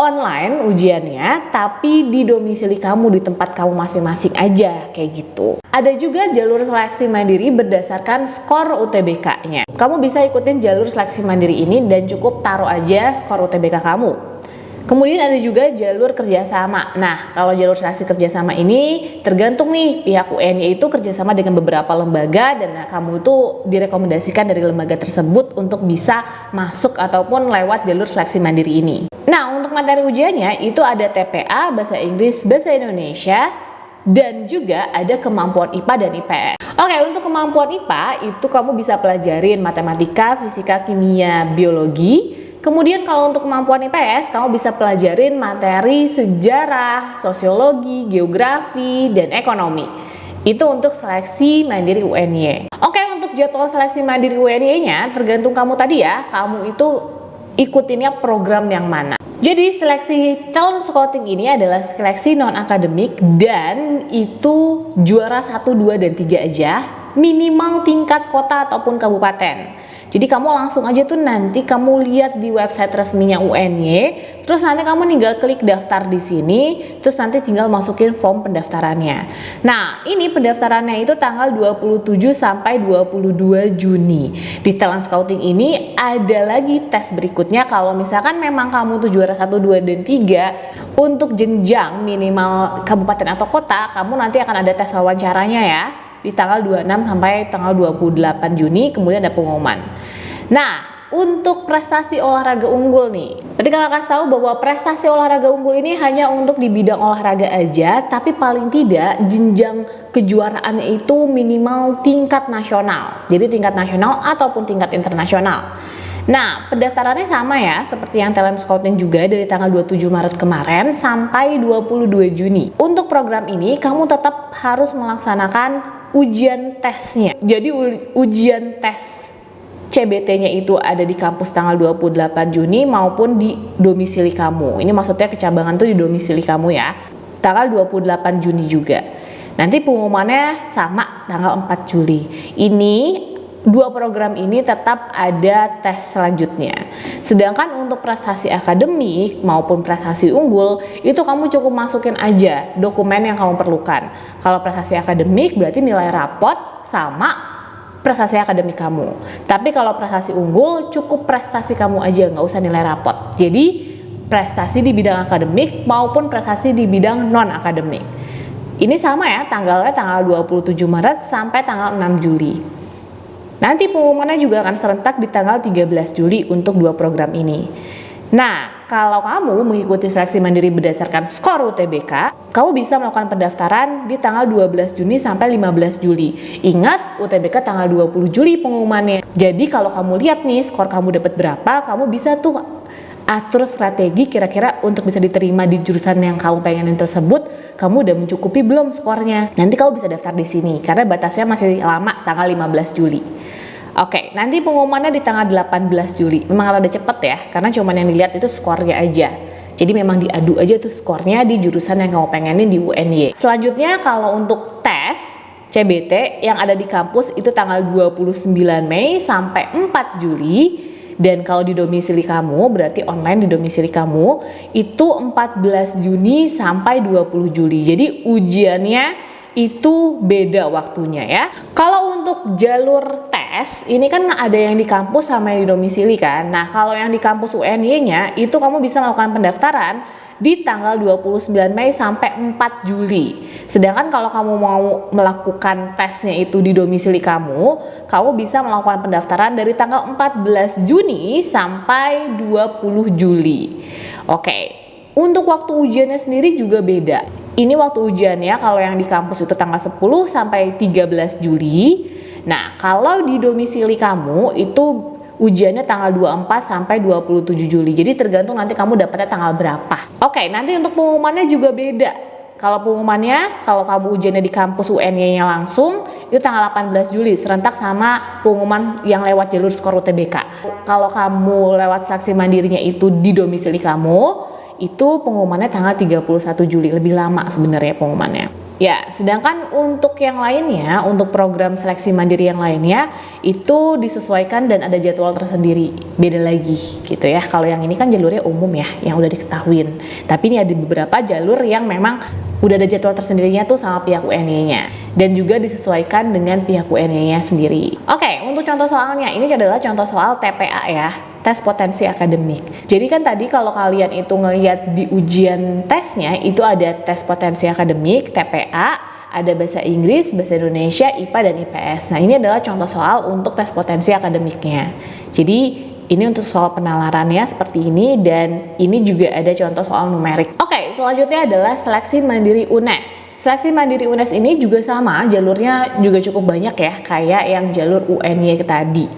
S1: online ujiannya, tapi di domisili kamu, di tempat kamu masing-masing aja, kayak gitu. Ada juga jalur seleksi mandiri berdasarkan skor UTBK-nya. Kamu bisa ikutin jalur seleksi mandiri ini dan cukup taruh aja skor UTBK kamu. Kemudian ada juga jalur kerjasama. Nah, kalau jalur seleksi kerjasama ini tergantung nih, pihak UNY itu kerjasama dengan beberapa lembaga dan kamu itu direkomendasikan dari lembaga tersebut untuk bisa masuk ataupun lewat jalur seleksi mandiri ini. Nah, untuk materi ujiannya itu ada TPA, Bahasa Inggris, Bahasa Indonesia, dan juga ada kemampuan IPA dan IPS. Oke, untuk kemampuan IPA itu kamu bisa pelajarin matematika, fisika, kimia, biologi. Kemudian kalau untuk kemampuan IPS, kamu bisa pelajarin materi sejarah, sosiologi, geografi, dan ekonomi. Itu untuk seleksi mandiri UNY. Oke, untuk jadwal seleksi mandiri UNY-nya tergantung kamu tadi ya, kamu itu ikutinnya program yang mana. Jadi seleksi talent scouting ini adalah seleksi non-akademik dan itu juara 1, 2, dan 3 aja, minimal tingkat kota ataupun kabupaten. Jadi kamu langsung aja tuh nanti kamu lihat di website resminya UNY, terus nanti kamu tinggal klik daftar di sini, terus nanti tinggal masukin form pendaftarannya. Nah, ini pendaftarannya itu tanggal 27 sampai 22 Juni. Di talent scouting ini ada lagi tes berikutnya kalau misalkan memang kamu tuh juara 1, 2, dan 3 untuk jenjang minimal kabupaten atau kota, kamu nanti akan ada tes wawancaranya ya. Di tanggal 26 sampai tanggal 28 Juni kemudian ada pengumuman. Nah, untuk prestasi olahraga unggul nih, tadi kakak kasih tahu bahwa prestasi olahraga unggul ini hanya untuk di bidang olahraga aja, tapi paling tidak jenjang kejuaraannya itu minimal tingkat nasional. Jadi tingkat nasional ataupun tingkat internasional. Nah, pendaftarannya sama ya, seperti yang talent scouting juga dari tanggal 27 Maret kemarin sampai 22 Juni. Untuk program ini, kamu tetap harus melaksanakan ujian tesnya. Jadi ujian tes CBT-nya itu ada di kampus tanggal 28 Juni maupun di domisili kamu. Ini maksudnya kecabangan tuh di domisili kamu ya. Tanggal 28 Juni juga. Nanti pengumumannya sama tanggal 4 Juli. Ini dua program ini tetap ada tes selanjutnya. Sedangkan untuk prestasi akademik maupun prestasi unggul itu kamu cukup masukin aja dokumen yang kamu perlukan. Kalau prestasi akademik berarti nilai rapot sama prestasi akademik kamu. Tapi kalau prestasi unggul cukup prestasi kamu aja, nggak usah nilai rapot. Jadi prestasi di bidang akademik maupun prestasi di bidang non akademik. Ini sama ya, tanggalnya tanggal 27 Maret sampai tanggal 6 Juli. Nanti pengumumannya juga akan serentak di tanggal 13 Juli untuk dua program ini. Nah, kalau kamu mengikuti seleksi mandiri berdasarkan skor UTBK, kamu bisa melakukan pendaftaran di tanggal 12 Juni sampai 15 Juli. Ingat, UTBK tanggal 20 Juli pengumumannya. Jadi kalau kamu lihat nih skor kamu dapat berapa, kamu bisa tuh atur strategi kira-kira untuk bisa diterima di jurusan yang kamu pengenin tersebut, kamu udah mencukupi belum skornya. Nanti kamu bisa daftar di sini karena batasnya masih lama, tanggal 15 Juli. Oke, nanti pengumumannya di tanggal 18 Juli. Memang rada cepet ya, karena cuman yang dilihat itu skornya aja. Jadi memang diadu aja tuh skornya di jurusan yang kamu pengenin di UNY. Selanjutnya kalau untuk tes CBT yang ada di kampus itu tanggal 29 Mei sampai 4 Juli. Dan kalau di domisili kamu, berarti online di domisili kamu, itu 14 Juni sampai 20 Juli. Jadi ujiannya itu beda waktunya ya. Kalau untuk jalur tes, ini kan ada yang di kampus sama yang di domisili kan. Nah, kalau yang di kampus UNY-nya, itu kamu bisa melakukan pendaftaran di tanggal 29 Mei sampai 4 Juli. Sedangkan kalau kamu mau melakukan tesnya itu di domisili kamu bisa melakukan pendaftaran dari tanggal 14 Juni sampai 20 Juli. Oke, untuk waktu ujiannya sendiri juga beda. Ini waktu ujiannya kalau yang di kampus itu tanggal 10 sampai 13 Juli. Nah, kalau di domisili kamu itu ujiannya tanggal 24 sampai 27 Juli. Jadi tergantung nanti kamu dapatnya tanggal berapa. Oke, nanti untuk pengumumannya juga beda. Kalau pengumumannya, kalau kamu ujiannya di kampus UNY-nya langsung, itu tanggal 18 Juli, serentak sama pengumuman yang lewat jalur skor UTBK. Kalau kamu lewat seleksi mandirinya itu di domisili kamu, itu pengumumannya tanggal 31 Juli, lebih lama sebenarnya pengumumannya. Ya, sedangkan untuk yang lainnya, untuk program seleksi mandiri yang lainnya, itu disesuaikan dan ada jadwal tersendiri, beda lagi gitu ya. Kalau yang ini kan jalurnya umum ya, yang udah diketahuin. Tapi ini ada beberapa jalur yang memang udah ada jadwal tersendirinya tuh sama pihak UNY-nya. Dan juga disesuaikan dengan pihak UNY-nya sendiri. Oke, untuk contoh soalnya, ini adalah contoh soal TPA ya. Tes potensi akademik. Jadi kan tadi kalau kalian itu ngelihat di ujian tesnya itu ada tes potensi akademik, TPA, ada bahasa Inggris, bahasa Indonesia, IPA dan IPS. Nah, ini adalah contoh soal untuk tes potensi akademiknya. Jadi ini untuk soal penalarannya seperti ini, dan ini juga ada contoh soal numerik. Oke, selanjutnya adalah seleksi mandiri UNES. Seleksi mandiri UNES ini juga sama, jalurnya juga cukup banyak ya, kayak yang jalur UNY tadi.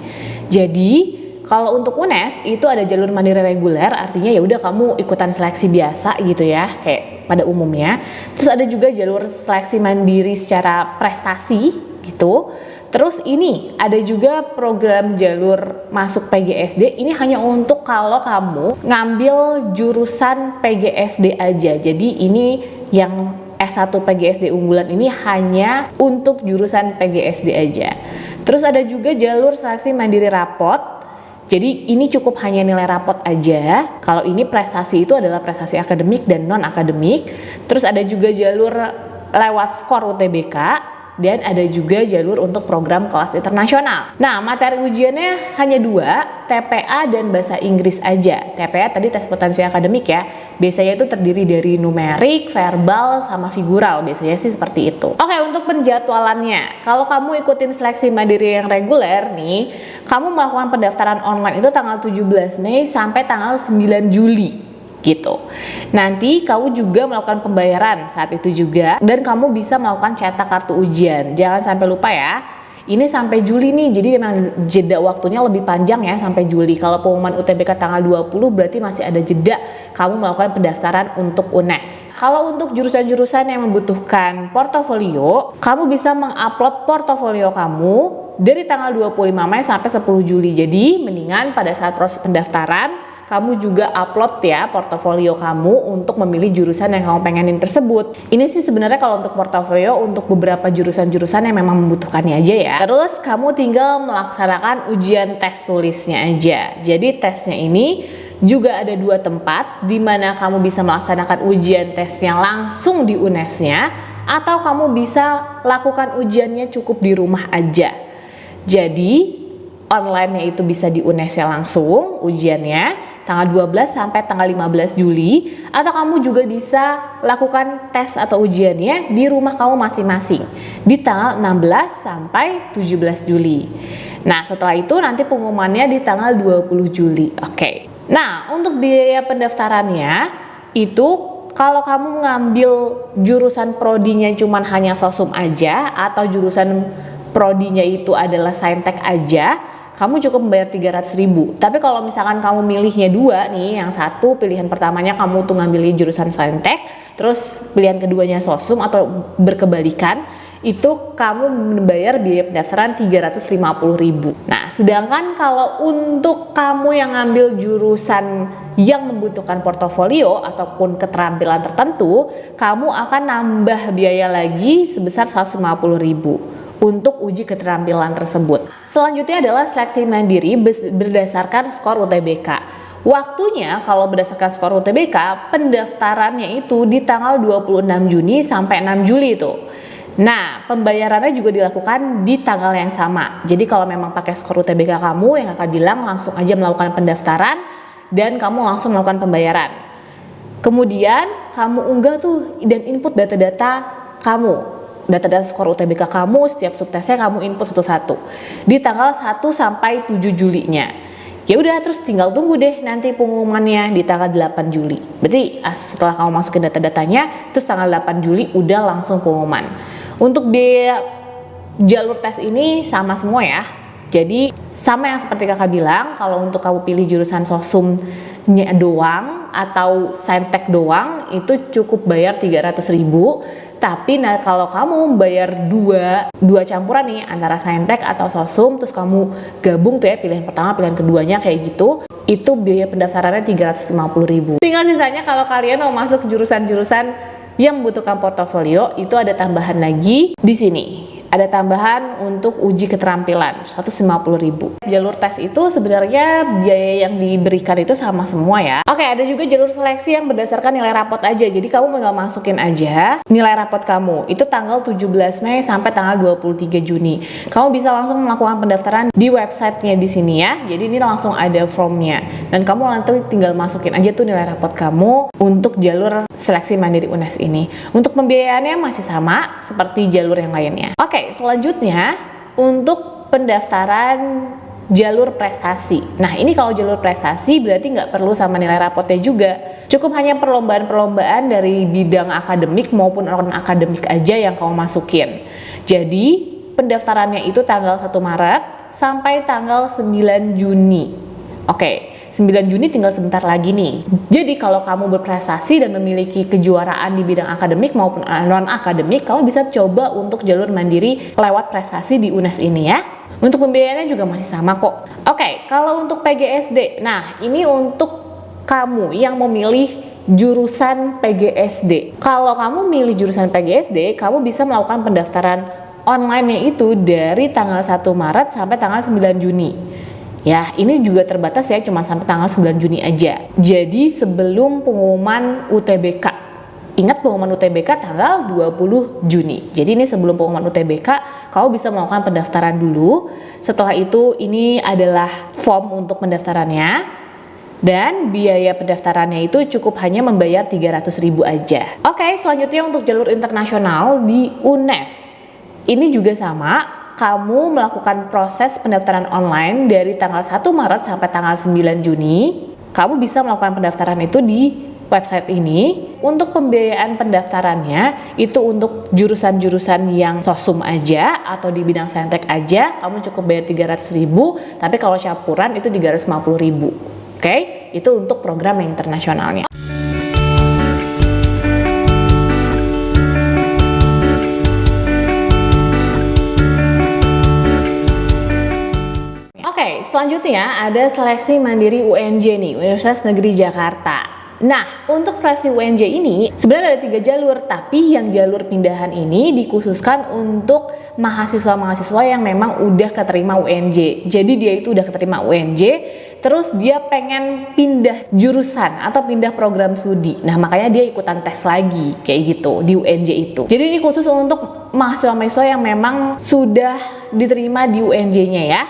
S1: Jadi kalau untuk UNES itu ada jalur mandiri reguler, artinya ya udah kamu ikutan seleksi biasa gitu ya, kayak pada umumnya. Terus ada juga jalur seleksi mandiri secara prestasi gitu. Terus ini ada juga program jalur masuk PGSD, ini hanya untuk kalau kamu ngambil jurusan PGSD aja. Jadi ini yang S1 PGSD unggulan ini hanya untuk jurusan PGSD aja. Terus ada juga jalur seleksi mandiri rapot. Jadi ini cukup hanya nilai rapot aja. Kalau ini prestasi itu adalah prestasi akademik dan non akademik. Terus ada juga jalur lewat skor UTBK. Dan ada juga jalur untuk program kelas internasional. Nah, materi ujiannya hanya 2, TPA dan bahasa Inggris aja. TPA tadi tes potensi akademik ya. Biasanya itu terdiri dari numerik, verbal, sama figural. Biasanya sih seperti itu. Oke, untuk penjadwalannya. Kalau kamu ikutin seleksi mandiri yang reguler nih, kamu melakukan pendaftaran online itu tanggal 17 Mei sampai tanggal 9 Juli. Gitu. Nanti kamu juga melakukan pembayaran saat itu juga, dan kamu bisa melakukan cetak kartu ujian. Jangan sampai lupa ya. Ini sampai Juli nih, jadi memang jeda waktunya lebih panjang ya sampai Juli. Kalau pengumuman UTBK tanggal 20 berarti masih ada jeda kamu melakukan pendaftaran untuk UNES. Kalau untuk jurusan-jurusan yang membutuhkan portofolio, kamu bisa mengupload portofolio kamu dari tanggal 25 Mei sampai 10 Juli. Jadi mendingan pada saat proses pendaftaran kamu juga upload ya portofolio kamu untuk memilih jurusan yang kamu pengenin tersebut. Ini sih sebenarnya kalau untuk portofolio untuk beberapa jurusan-jurusan yang memang membutuhkannya aja ya. Terus kamu tinggal melaksanakan ujian tes tulisnya aja. Jadi tesnya ini juga ada 2 tempat di mana kamu bisa melaksanakan ujian tesnya langsung di UNES-nya, atau kamu bisa lakukan ujiannya cukup di rumah aja. Jadi online-nya itu bisa di UNES-nya langsung ujiannya tanggal 12 sampai tanggal 15 Juli, atau kamu juga bisa lakukan tes atau ujiannya di rumah kamu masing-masing di tanggal 16 sampai 17 Juli. Nah, setelah itu nanti pengumumannya di tanggal 20 Juli. Oke. Nah, untuk biaya pendaftarannya itu kalau kamu ngambil jurusan prodinya cuman hanya sosum aja, atau jurusan prodinya itu adalah saintek aja, kamu cukup membayar 300.000. Tapi kalau misalkan kamu milihnya 2 nih, yang satu pilihan pertamanya kamu tuh ngambilnya jurusan saintek, terus pilihan keduanya sosum atau berkebalikan, itu kamu membayar biaya pendaftaran 350.000. Nah, sedangkan kalau untuk kamu yang ngambil jurusan yang membutuhkan portofolio ataupun keterampilan tertentu, kamu akan nambah biaya lagi sebesar 150.000 untuk uji keterampilan tersebut. Selanjutnya adalah seleksi mandiri berdasarkan skor UTBK. Waktunya kalau berdasarkan skor UTBK, pendaftarannya itu di tanggal 26 Juni sampai 6 Juli itu. Nah, pembayarannya juga dilakukan di tanggal yang sama. Jadi kalau memang pakai skor UTBK kamu, yang kakak bilang langsung aja melakukan pendaftaran dan kamu langsung melakukan pembayaran. Kemudian kamu unggah tuh dan input data-data kamu. Data-data skor UTBK kamu, setiap subtesnya kamu input satu-satu di tanggal 1 sampai 7 Julinya. Ya udah, terus tinggal tunggu deh nanti pengumumannya di tanggal 8 Juli. Berarti setelah kamu masukin data-datanya, terus tanggal 8 Juli udah langsung pengumuman. Untuk biaya jalur tes ini sama semua ya. Jadi sama yang seperti kakak bilang, kalau untuk kamu pilih jurusan sosumnya doang atau saintek doang itu cukup bayar 300.000. Tapi kalau kamu bayar dua campuran nih antara saintek atau sosum, terus kamu gabung tuh ya pilihan pertama pilihan keduanya kayak gitu, itu biaya pendaftarannya 350.000. Tinggal sisanya kalau kalian mau masuk jurusan-jurusan yang membutuhkan portofolio, itu ada tambahan lagi di sini. Ada tambahan untuk uji keterampilan 150.000. Jalur tes itu sebenarnya biaya yang diberikan itu sama semua ya. Oke, ada juga jalur seleksi yang berdasarkan nilai rapot aja. Jadi kamu tinggal masukin aja nilai rapot kamu. Itu tanggal 17 Mei sampai tanggal 23 Juni. Kamu bisa langsung melakukan pendaftaran di websitenya di sini ya. Jadi ini langsung ada formnya. Dan kamu nanti tinggal masukin aja tuh nilai rapot kamu untuk jalur seleksi mandiri UNES ini. Untuk pembiayaannya masih sama seperti jalur yang lainnya. Oke, selanjutnya untuk pendaftaran jalur prestasi. Nah, ini kalau jalur prestasi berarti nggak perlu sama nilai rapotnya juga. Cukup hanya perlombaan-perlombaan dari bidang akademik maupun non-akademik aja yang kamu masukin. Jadi, pendaftarannya itu tanggal 1 Maret sampai tanggal 9 Juni. Oke. 9 Juni tinggal sebentar lagi nih. Jadi kalau kamu berprestasi dan memiliki kejuaraan di bidang akademik maupun non-akademik, kamu bisa coba untuk jalur mandiri lewat prestasi di UNES ini ya. Untuk pembiayaannya juga masih sama kok. Oke, kalau untuk PGSD, nah ini untuk kamu yang memilih jurusan PGSD. Kalau kamu milih jurusan PGSD, kamu bisa melakukan pendaftaran online-nya itu dari tanggal 1 Maret sampai tanggal 9 Juni. Ya, ini juga terbatas ya, cuma sampai tanggal 9 Juni aja. Jadi sebelum pengumuman UTBK. Ingat pengumuman UTBK tanggal 20 Juni. Jadi ini sebelum pengumuman UTBK, kamu bisa melakukan pendaftaran dulu. Setelah itu ini adalah form untuk pendaftarannya. Dan biaya pendaftarannya itu cukup hanya membayar 300.000 aja. Oke, selanjutnya untuk jalur internasional di UNES. Ini juga sama. Kamu melakukan proses pendaftaran online dari tanggal 1 Maret sampai tanggal 9 Juni. Kamu bisa melakukan pendaftaran itu di website ini. Untuk pembiayaan pendaftarannya itu untuk jurusan-jurusan yang sosum aja atau di bidang saintek aja, kamu cukup bayar 300.000, tapi kalau campuran itu 350.000. Oke, itu untuk program yang internasionalnya. Oke, selanjutnya ada seleksi mandiri UNJ nih, Universitas Negeri Jakarta. Nah, untuk seleksi UNJ ini sebenarnya ada 3 jalur, tapi yang jalur pindahan ini dikhususkan untuk mahasiswa-mahasiswa yang memang udah keterima UNJ. Jadi dia itu udah keterima UNJ, terus dia pengen pindah jurusan atau pindah program studi. Nah, makanya dia ikutan tes lagi kayak gitu di UNJ itu. Jadi ini khusus untuk mahasiswa-mahasiswa yang memang sudah diterima di UNJ-nya ya.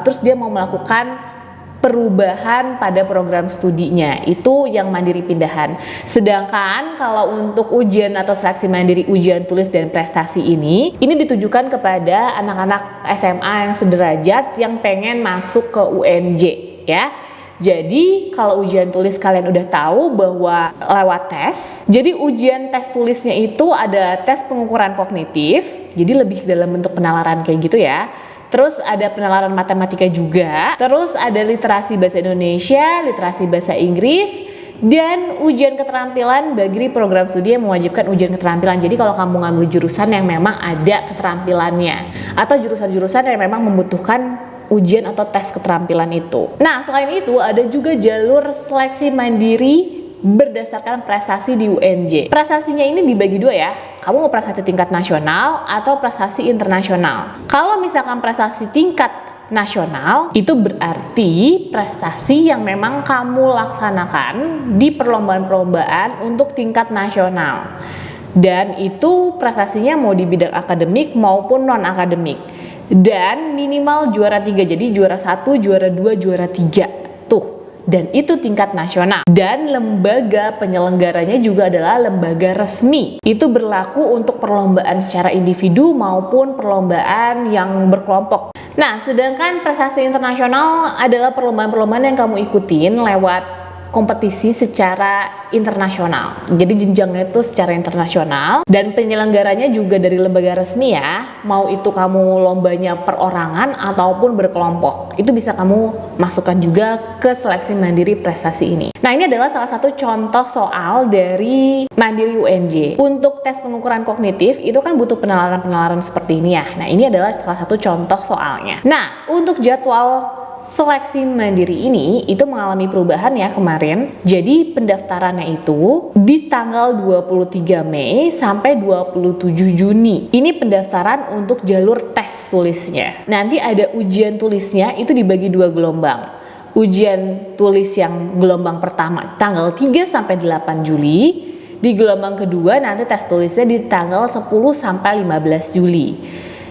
S1: Terus dia mau melakukan perubahan pada program studinya, itu yang mandiri pindahan. Sedangkan kalau untuk ujian atau seleksi mandiri ujian tulis dan prestasi ini ditujukan kepada anak-anak SMA yang sederajat yang pengen masuk ke UNJ ya. Jadi kalau ujian tulis kalian udah tahu bahwa lewat tes. Jadi ujian tes tulisnya itu ada tes pengukuran kognitif, jadi lebih dalam bentuk penalaran kayak gitu ya. Terus ada penalaran matematika juga, terus ada literasi bahasa Indonesia, literasi bahasa Inggris, dan ujian keterampilan bagi program studi yang mewajibkan ujian keterampilan. Jadi kalau kamu ngambil jurusan yang memang ada keterampilannya, atau jurusan-jurusan yang memang membutuhkan ujian atau tes keterampilan itu. Nah, selain itu ada juga jalur seleksi mandiri berdasarkan prestasi di UNJ. Prestasinya ini dibagi 2 ya. Kamu mau prestasi tingkat nasional atau prestasi internasional. Kalau misalkan prestasi tingkat nasional, itu berarti prestasi yang memang kamu laksanakan di perlombaan-perlombaan untuk tingkat nasional. Dan itu prestasinya mau di bidang akademik maupun non-akademik. Dan minimal juara 3, jadi juara 1, juara 2, juara 3. Tuh. Dan itu tingkat nasional. Dan lembaga penyelenggaranya juga adalah lembaga resmi. Itu berlaku untuk perlombaan secara individu maupun perlombaan yang berkelompok. Nah, sedangkan prestasi internasional adalah perlombaan-perlombaan yang kamu ikutin lewat kompetisi secara internasional. Jadi jenjangnya itu secara internasional dan penyelenggaranya juga dari lembaga resmi ya. Mau itu kamu lombanya perorangan ataupun berkelompok. Itu bisa kamu masukkan juga ke seleksi mandiri prestasi ini. Nah, ini adalah salah satu contoh soal dari mandiri UNJ. Untuk tes pengukuran kognitif itu kan butuh penalaran-penalaran seperti ini ya. Nah, ini adalah salah satu contoh soalnya. Nah, untuk jadwal seleksi mandiri ini itu mengalami perubahan ya kemarin. Jadi pendaftarannya itu di tanggal 23 Mei sampai 27 Juni. Ini pendaftaran untuk jalur tes tulisnya. Nanti ada ujian tulisnya itu dibagi 2 gelombang. Ujian tulis yang gelombang pertama tanggal 3 sampai 8 Juli. Di gelombang kedua nanti tes tulisnya di tanggal 10 sampai 15 Juli.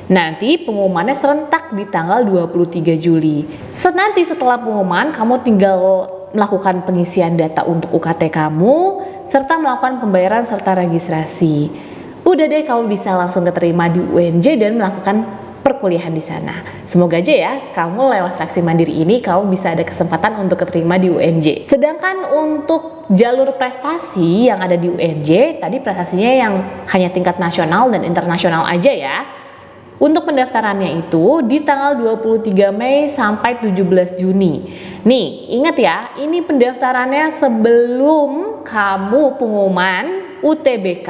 S1: Nanti pengumumannya serentak di tanggal 23 Juli. Nanti setelah pengumuman, kamu tinggal melakukan pengisian data untuk UKT kamu, serta melakukan pembayaran serta registrasi. Udah deh, kamu bisa langsung keterima di UNJ dan melakukan perkuliahan di sana. Semoga aja ya, kamu lewat seleksi mandiri ini, kamu bisa ada kesempatan untuk keterima di UNJ. Sedangkan untuk jalur prestasi yang ada di UNJ, tadi prestasinya yang hanya tingkat nasional dan internasional aja ya. Untuk pendaftarannya itu di tanggal 23 Mei sampai 17 Juni. Nih, ingat ya, ini pendaftarannya sebelum kamu pengumuman UTBK.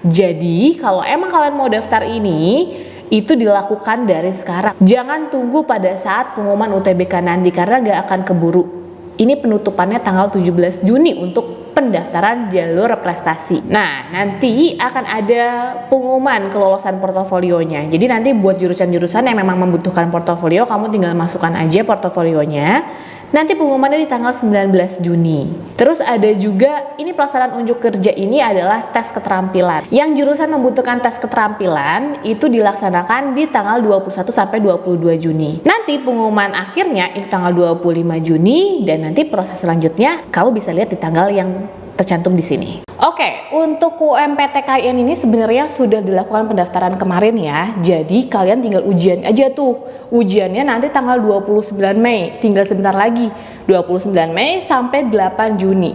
S1: Jadi, kalau emang kalian mau daftar ini, itu dilakukan dari sekarang. Jangan tunggu pada saat pengumuman UTBK nanti karena gak akan keburu. Ini penutupannya tanggal 17 Juni untuk pendaftaran jalur prestasi. Nah, nanti akan ada pengumuman kelolosan portofolionya. Jadi nanti buat jurusan-jurusan yang memang membutuhkan portofolio, kamu tinggal masukkan aja portofolionya. Nanti pengumumannya di tanggal 19 Juni. Terus ada juga, ini pelaksanaan unjuk kerja ini adalah tes keterampilan. Yang jurusan membutuhkan tes keterampilan itu dilaksanakan di tanggal 21 sampai 22 Juni. Nanti pengumuman akhirnya itu tanggal 25 Juni dan nanti proses selanjutnya kamu bisa lihat di tanggal yang tercantum di sini. Oke, untuk UMPTKIN ini sebenarnya sudah dilakukan pendaftaran kemarin ya. Jadi kalian tinggal ujian aja tuh. Ujiannya nanti tanggal 29 Mei, tinggal sebentar lagi. 29 Mei sampai 8 Juni.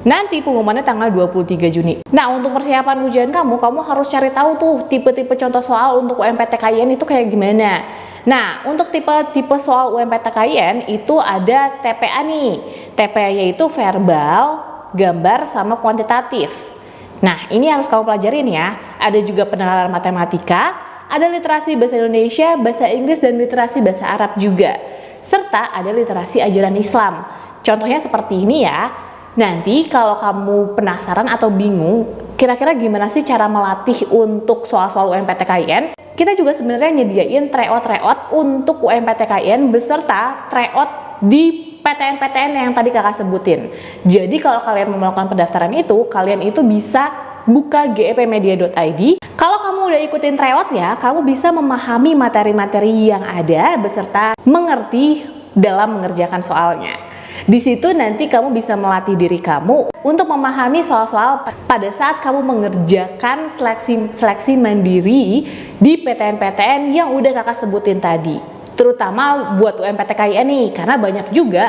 S1: Nanti pengumumannya tanggal 23 Juni. Nah, untuk persiapan ujian kamu harus cari tahu tuh tipe-tipe contoh soal untuk UMPTKIN itu kayak gimana. Nah, untuk tipe-tipe soal UMPTKIN itu ada TPA nih. TPA yaitu verbal, gambar, sama kuantitatif. Nah, ini harus kamu pelajarin ya. Ada juga penalaran matematika, ada literasi bahasa Indonesia, bahasa Inggris, dan literasi bahasa Arab juga. serta ada literasi ajaran Islam. Contohnya seperti ini ya. Nanti kalau kamu penasaran atau bingung, kira-kira gimana sih cara melatih untuk soal-soal UMPTKIN? Kita juga sebenarnya nyediain tryout untuk UMPTKIN beserta tryout di PTN-PTN yang tadi kakak sebutin. Jadi kalau kalian mau melakukan pendaftaran itu, kalian itu bisa buka gepmedia.id. Kalau kamu udah ikutin tryoutnya, kamu bisa memahami materi-materi yang ada beserta mengerti dalam mengerjakan soalnya. Di situ nanti kamu bisa melatih diri kamu untuk memahami soal-soal pada saat kamu mengerjakan seleksi mandiri di PTN-PTN yang udah kakak sebutin tadi. Terutama buat UMPTKIN nih, karena banyak juga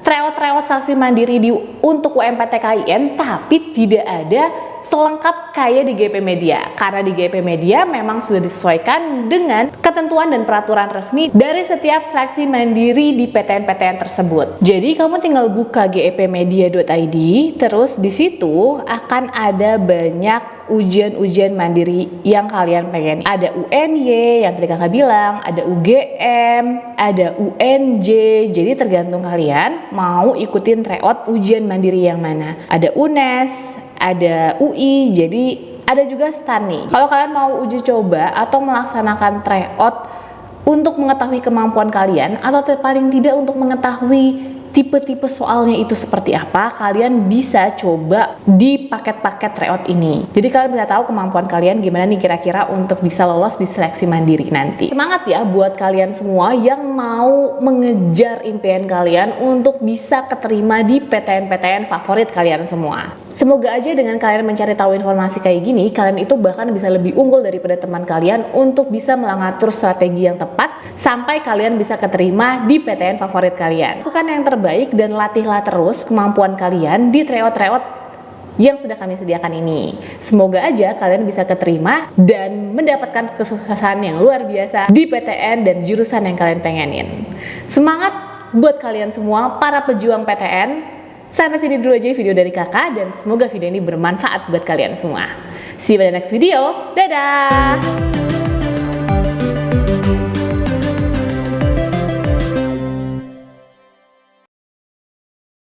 S1: tryout seleksi mandiri untuk UMPTKIN tapi tidak ada selengkap kayak di GP Media. Karena di GP Media memang sudah disesuaikan dengan ketentuan dan peraturan resmi dari setiap seleksi mandiri di PTN-PTN tersebut. Jadi kamu tinggal buka gepmedia.id, terus di situ akan ada banyak ujian-ujian mandiri yang kalian pengen. Ada UNY yang tadi kakak bilang, ada UGM, ada UNJ. Jadi tergantung kalian mau ikutin tryout ujian mandiri yang mana. Ada UNES, ada UI, jadi ada juga STAN nih. Kalau kalian mau uji coba atau melaksanakan tryout untuk mengetahui kemampuan kalian atau paling tidak untuk mengetahui tipe-tipe soalnya itu seperti apa, kalian bisa coba di paket-paket tryout ini. Jadi kalian bisa tahu kemampuan kalian gimana nih kira-kira untuk bisa lolos di seleksi mandiri nanti. Semangat ya buat kalian semua yang mau mengejar impian kalian untuk bisa keterima di PTN-PTN favorit kalian semua. Semoga aja dengan kalian mencari tahu informasi kayak gini, kalian itu bahkan bisa lebih unggul daripada teman kalian untuk bisa mengatur strategi yang tepat sampai kalian bisa keterima di PTN favorit kalian. Lakukan yang terbaik dan latihlah terus kemampuan kalian di tryout yang sudah kami sediakan ini. Semoga aja kalian bisa keterima dan mendapatkan kesuksesan yang luar biasa di PTN dan jurusan yang kalian pengenin. Semangat buat kalian semua para pejuang PTN. Sampai sini dulu aja video dari kakak dan semoga video ini bermanfaat buat kalian semua. See you pada next video. Dadah!